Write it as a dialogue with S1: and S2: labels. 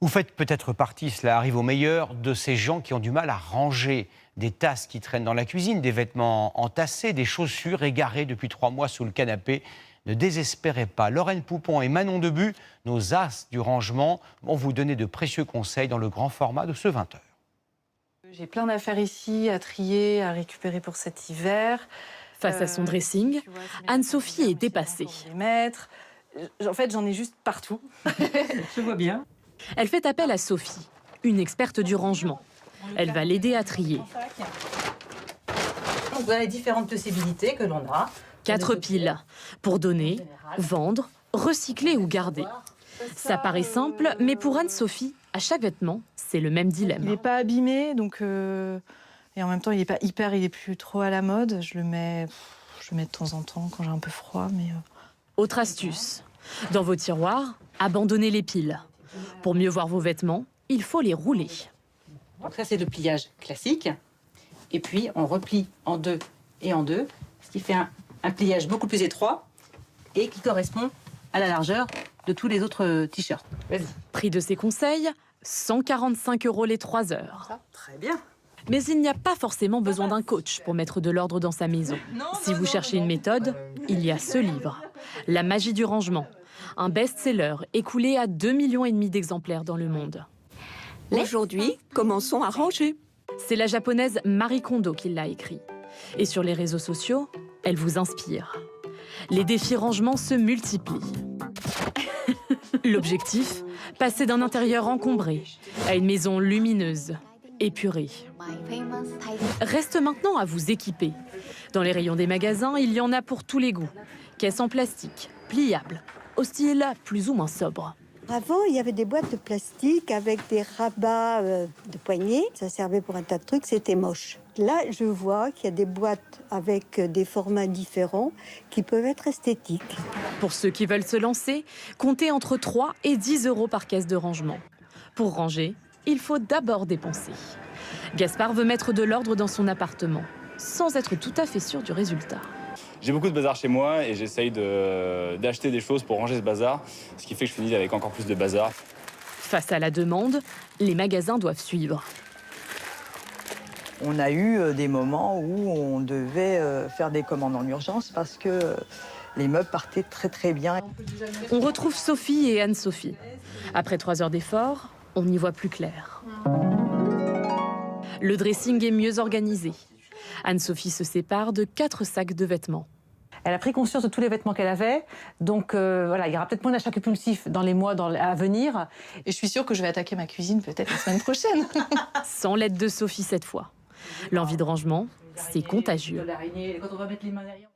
S1: Vous faites peut-être partie, cela arrive aux meilleurs, de ces gens qui ont du mal à ranger des tasses qui traînent dans la cuisine, des vêtements entassés, des chaussures égarées depuis 3 mois sous le canapé. Ne désespérez pas. Lorraine Poupon et Manon Debu, nos as du rangement, vont vous donner de précieux conseils dans le grand format de ce 20h.
S2: J'ai plein d'affaires ici à trier, à récupérer pour cet hiver.
S3: Face à son dressing, Anne-Sophie est dépassée.
S2: En fait, j'en ai juste partout.
S4: Je vois bien.
S3: Elle fait appel à Sophie, une experte du rangement. Elle va l'aider à trier.
S4: On voit les différentes possibilités que l'on a.
S3: 4 piles pour donner, vendre, recycler ou garder. Ça paraît simple, mais pour Anne-Sophie, à chaque vêtement, c'est le même
S2: Il n'est
S3: dilemme.
S2: pas abîmé, donc et en même temps, il est plus trop à la mode. Je le mets de temps en temps quand j'ai un peu froid, mais.
S3: Autre astuce, dans vos tiroirs, abandonnez les piles. Pour mieux voir vos vêtements, il faut les rouler.
S4: Donc ça, c'est le pliage classique. Et puis, on replie en 2 et en 2, ce qui fait un pliage beaucoup plus étroit et qui correspond à la largeur de tous les autres t-shirts. Vas-y.
S3: Prix de ces conseils, 145 € les 3 heures.
S4: Ça, très bien.
S3: Mais il n'y a pas forcément besoin d'un coach pour mettre de l'ordre dans sa maison. Si vous cherchez une méthode, il y a ce livre, La magie du rangement, un best-seller écoulé à 2,5 millions d'exemplaires dans le monde.
S5: Aujourd'hui, commençons à ranger.
S3: C'est la japonaise Marie Kondo qui l'a écrit. Et sur les réseaux sociaux, elle vous inspire. Les défis rangement se multiplient. L'objectif, passer d'un intérieur encombré à une maison lumineuse, épurée. Reste maintenant à vous équiper. Dans les rayons des magasins, il y en a pour tous les goûts. Caisses en plastique, pliables, au style plus ou moins sobre.
S6: Avant, il y avait des boîtes de plastique avec des rabats de poignées. Ça servait pour un tas de trucs, c'était moche. Là, je vois qu'il y a des boîtes avec des formats différents qui peuvent être esthétiques.
S3: Pour ceux qui veulent se lancer, comptez entre 3 et 10 € par caisse de rangement. Pour ranger, il faut d'abord dépenser. Gaspard veut mettre de l'ordre dans son appartement, sans être tout à fait sûr du résultat.
S7: J'ai beaucoup de bazar chez moi et j'essaye d'acheter des choses pour ranger ce bazar, ce qui fait que je finis avec encore plus de bazar.
S3: Face à la demande, les magasins doivent suivre.
S8: On a eu des moments où on devait faire des commandes en urgence parce que les meubles partaient très bien.
S3: On retrouve Sophie et Anne-Sophie. Après 3 heures d'effort, on y voit plus clair. Le dressing est mieux organisé. Anne-Sophie se sépare de 4 sacs de vêtements.
S4: Elle a pris conscience de tous les vêtements qu'elle avait. Donc voilà, il y aura peut-être moins d'achat compulsif dans les mois à venir.
S2: Et je suis sûre que je vais attaquer ma cuisine peut-être la semaine prochaine.
S3: Sans l'aide de Sophie cette fois. L'envie de rangement, c'est contagieux.
S4: L'araignée, quand on va mettre les mains derrière.